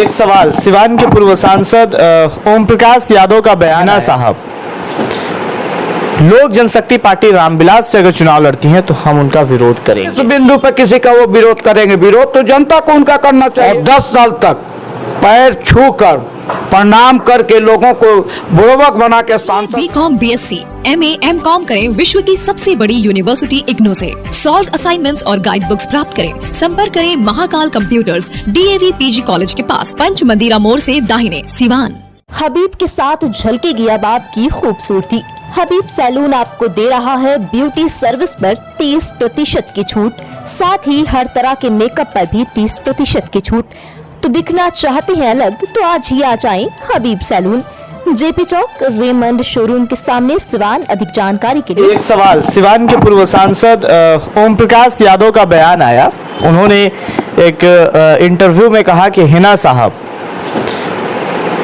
एक सवाल, सिवान के पूर्व सांसद ओम प्रकाश यादव का बयान है साहब, लोक जनशक्ति पार्टी रामविलास से अगर चुनाव लड़ती है तो हम उनका विरोध करेंगे। इस बिंदु पर किसी का वो विरोध करेंगे, विरोध तो जनता को उनका करना चाहिए। और 10 साल तक पैर छू कर प्रणाम करके लोगों को बुड़बक बना के सांसद। बीकॉम, बीएससी, एमए, एमकॉम करें विश्व की सबसे बड़ी यूनिवर्सिटी इग्नू से। सॉल्व असाइनमेंट्स और गाइड बुक्स प्राप्त करें। संपर्क करें Mahakal computers, DAV PG college के पास, पंच मंदिरा मोड़ से दाहिने, सिवान। हबीब के साथ झलकेगी अब आपकी खूबसूरती। हबीब सैलून आपको दे रहा है ब्यूटी सर्विस पर 30% की छूट, साथ ही हर तरह के मेकअप पर भी 30% की छूट। तो दिखना चाहते हैं अलग तो आज ही आ जाएं हबीब सैलून, जेपी चौक, रेमंड शोरूम के सामने, सिवान। अधिक जानकारी के लिए एक सवाल, सिवान के पूर्व सांसद ओम प्रकाश यादव का बयान आया। उन्होंने एक इंटरव्यू में कहा कि हिना साहब,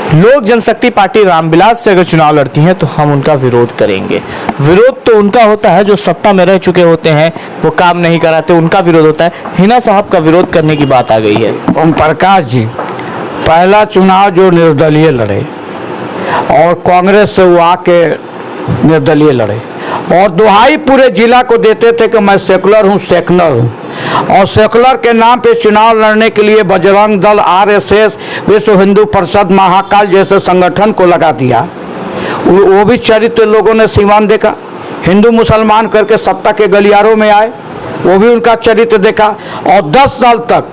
लोक जनशक्ति पार्टी रामविलास से अगर चुनाव लड़ती हैं तो हम उनका विरोध करेंगे। विरोध तो उनका होता है जो सत्ता में रह चुके होते हैं, वो काम नहीं कराते, उनका विरोध होता है। हिना साहब का विरोध करने की बात आ गई है। ओम प्रकाश जी पहला चुनाव जो निर्दलीय लड़े और कांग्रेस से वो आके निर्दलीय लड़े और दुहाई पूरे जिला को देते थे कि मैं सेकुलर हूँ, सेकुलर हूँ। और सेकुलर के नाम पे चुनाव लड़ने के लिए बजरंग दल, आरएसएस, विश्व हिंदू परिषद, महाकाल जैसे संगठन को लगा दिया। वो भी चरित्र लोगों ने सिवान देखा। हिंदू मुसलमान करके सत्ता के गलियारों में आए, वो भी उनका चरित्र देखा। और 10 साल तक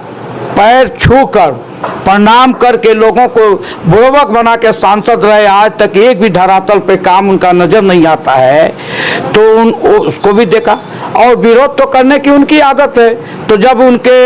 पैर छू कर प्रणाम करके लोगों को बुड़बक बना के सांसद रहे। आज तक एक भी धरातल पे काम उनका नजर नहीं आता है, तो उसको भी देखा। और विरोध तो करने की उनकी आदत है। तो जब उनके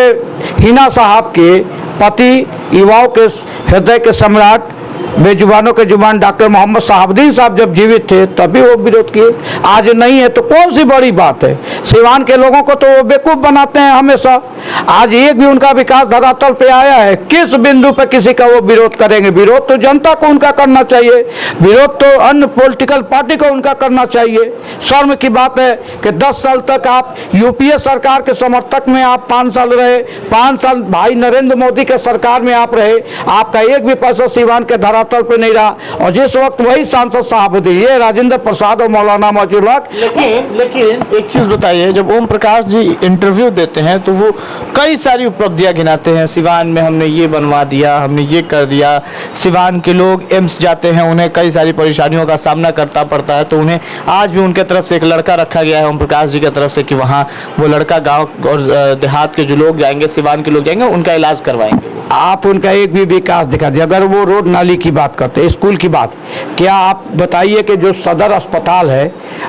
हिना साहब के पति, युवाओं के हृदय के सम्राट, बेजुबानों के जुबान डॉक्टर मोहम्मद शहाबुद्दीन साहब जब जीवित थे तभी वो विरोध किए, आज नहीं है तो कौन सी बड़ी बात है। सिवान के लोगों को तो वो बेवकूफ बनाते हैं हमेशा। आज एक भी उनका विकास धरातल पे आया है, किस बिंदु पे किसी का वो विरोध करेंगे। विरोध तो जनता को उनका करना चाहिए, विरोध तो अन्य पॉलिटिकल पार्टी को उनका करना चाहिए। शर्म की बात है कि 10 साल तक आप यूपीए सरकार के समर्थक में आप 5 साल रहे, 5 साल भाई नरेंद्र मोदी के सरकार में आप रहे, आपका एक भी पैसा सिवान के धरातल पे नहीं रहा। और जिस वक्त वही सांसद साहब, ये राजेंद्र प्रसाद और मौलाना मौजूद। लेकिन एक चीज बताइए, जब ओम प्रकाश जी इंटरव्यू देते हैं तो वो कई सारी उपलब्धियां गिनाते हैं। सिवान में हमने ये बनवा दिया, हमने ये कर दिया। सिवान के लोग एम्स जाते हैं, उन्हें कई सारी परेशानियों का सामना करना पड़ता है, तो उन्हें आज भी उनके तरफ से एक लड़का रखा गया है ओम प्रकाश जी की तरफ से कि वहाँ वो लड़का गाँव और देहात के जो लोग जाएंगे, सिवान के लोग जाएंगे, उनका इलाज करवाएंगे। आप उनका एक भी विकास दिखा दिया। अगर वो रोड नाली की बात करते हैं, स्कूल की बात, क्या आप बताइए कि जो सदर अस्पताल है,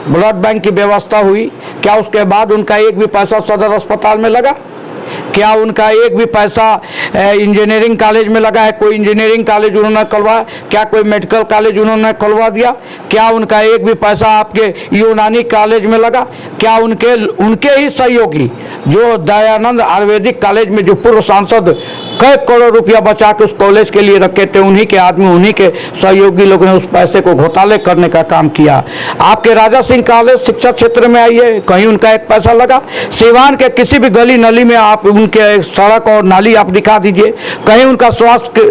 ब्लड बैंक की व्यवस्था हुई, क्या उसके बाद उनका एक भी पैसा सदर अस्पताल में लगा? क्या उनका एक भी पैसा इंजीनियरिंग कॉलेज में लगा है? कोई इंजीनियरिंग कॉलेज उन्होंने खुलवाया? क्या कोई मेडिकल कॉलेज उन्होंने खुलवा दिया? क्या उनका एक भी पैसा आपके यूनानी कॉलेज में लगा? क्या उनके ही सहयोगी जो दयानंद आयुर्वेदिक कॉलेज में जो पूर्व सांसद कई करोड़ रुपया बचा के उस कॉलेज के लिए रखे थे, उन्हीं के आदमी, उन्हीं के सहयोगी लोगों ने उस पैसे को घोटाले करने का काम किया। आपके राजा सिंह कॉलेज शिक्षा क्षेत्र में आइए, कहीं उनका एक पैसा लगा? सिवान के किसी भी गली नली में आप उनके सड़क और नाली आप दिखा दीजिए, कहीं उनका स्वास्थ्य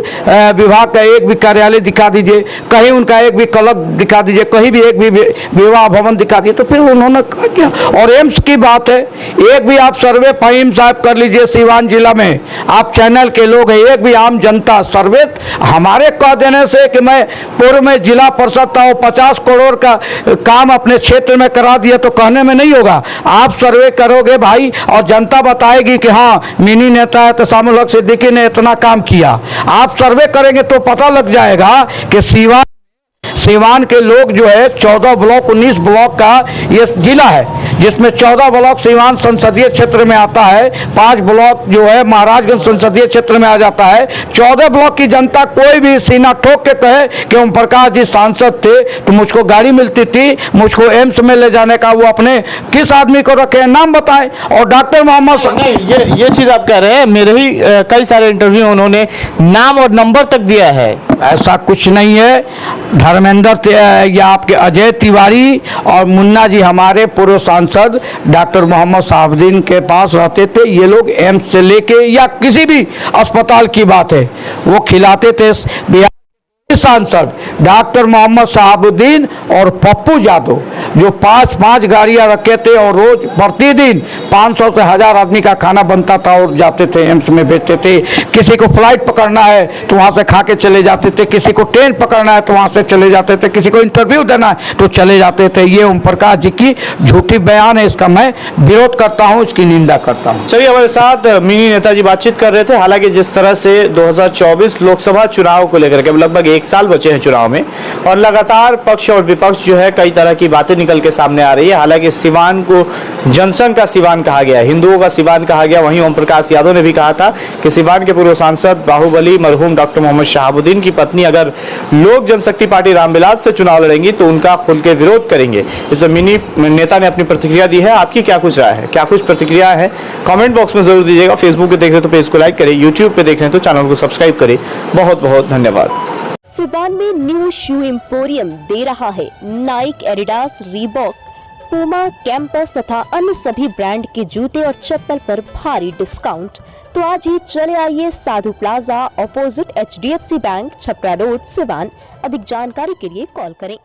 विभाग का एक भी कार्यालय दिखा दीजिए, कहीं उनका एक भी क्लब दिखा दीजिए, कहीं भी एक भी विवाह भवन दिखा दीजिए। तो फिर उन्होंने कहा क्या? और एम्स की बात है, एक भी आप सर्वे फहीम साहब कर लीजिए सिवान जिला में, आप चैनल के लोग हैं, एक भी आम जनता सर्वे हमारे कह देने से कि मैं पूर्व में जिला परिषद था और 50 करोड़ का काम अपने क्षेत्र में करा दिया, तो कहने में नहीं होगा। आप सर्वे करोगे भाई और जनता बताएगी कि हाँ मिनी नेता है तो शामुल हक सिद्दीकी ने इतना काम किया। आप सर्वे करेंगे तो पता लग जाएगा कि सिवान के लोग जो है 14 ब्लॉक, 19 ब्लॉक का ये जिला है, जिसमें 14 ब्लॉक सिवान संसदीय क्षेत्र में आता है, 5 ब्लॉक जो है महाराजगंज संसदीय क्षेत्र में आ जाता है। 14 ब्लॉक की जनता कोई भी सीना ठोक के कहे कि ओम प्रकाश जी सांसद थे तो मुझको गाड़ी मिलती थी, मुझको एम्स में ले जाने का, वो अपने किस आदमी को रखे, नाम बताएं। और डॉक्टर मोहम्मद, ये चीज आप कह रहे हैं, मेरे ही कई सारे इंटरव्यू उन्होंने नाम और नंबर तक दिया है। ऐसा कुछ नहीं है। धर्मेंद्र या आपके अजय तिवारी और मुन्ना जी हमारे पूर्व सांसद डॉक्टर मोहम्मद शहाबुद्दीन के पास रहते थे। ये लोग एम्स से लेके या किसी भी अस्पताल की बात है वो खिलाते थे। बिहार सांसद डॉक्टर मोहम्मद शहाबुद्दीन और पप्पू यादव जो 5-5 गाड़ियां रखे थे और रोज प्रतिदिन 500 से 1000 आदमी का खाना बनता था और जाते थे एम्स में बेचते थे। किसी को फ्लाइट पकड़ना है तो वहां से खा के चले जाते थे, किसी को ट्रेन पकड़ना है तो वहां से चले जाते थे, किसी को इंटरव्यू देना है तो चले जाते थे। ये ओम प्रकाश जी की झूठी बयान है, इसका मैं विरोध करता हूँ, इसकी निंदा करता हूँ। चलिए, हमारे साथ मिनी नेताजी बातचीत कर रहे थे। हालांकि जिस तरह से 2024 लोकसभा चुनाव को लेकर के लगभग 1 साल बचे हैं चुनाव में और लगातार पक्ष और विपक्ष जो है कई तरह की बातें निकल के सामने आ रही है। हालांकि सिवान को जनसंघ का सिवान कहा गया, हिंदुओं का सिवान कहा गया। वहीं ओम प्रकाश यादव ने भी कहा था कि सिवान के पूर्व सांसद बाहुबली मरहूम डॉक्टर मोहम्मद शहाबुद्दीन की पत्नी अगर लोक जनशक्ति पार्टी रामविलास से चुनाव लड़ेंगी तो उनका खुल के विरोध करेंगे। इस पर मिनी नेता ने अपनी प्रतिक्रिया दी है। आपकी क्या कुछ राय है, क्या कुछ प्रतिक्रिया है, कमेंट बॉक्स में जरूर दीजिएगा। फेसबुक पे देख रहे तो पेज को लाइक करें, यूट्यूब पे देख रहे तो चैनल को सब्सक्राइब करें। बहुत बहुत धन्यवाद। सिवान में न्यू शू एम्पोरियम दे रहा है Naik, Adidas, Reebok, Puma, campus तथा अन्य सभी ब्रांड के जूते और चप्पल पर भारी डिस्काउंट। तो आज ही चले आइए Sadhu plaza opposite HDFC bank, Chhapra road, Siwan. अधिक जानकारी के लिए कॉल करें।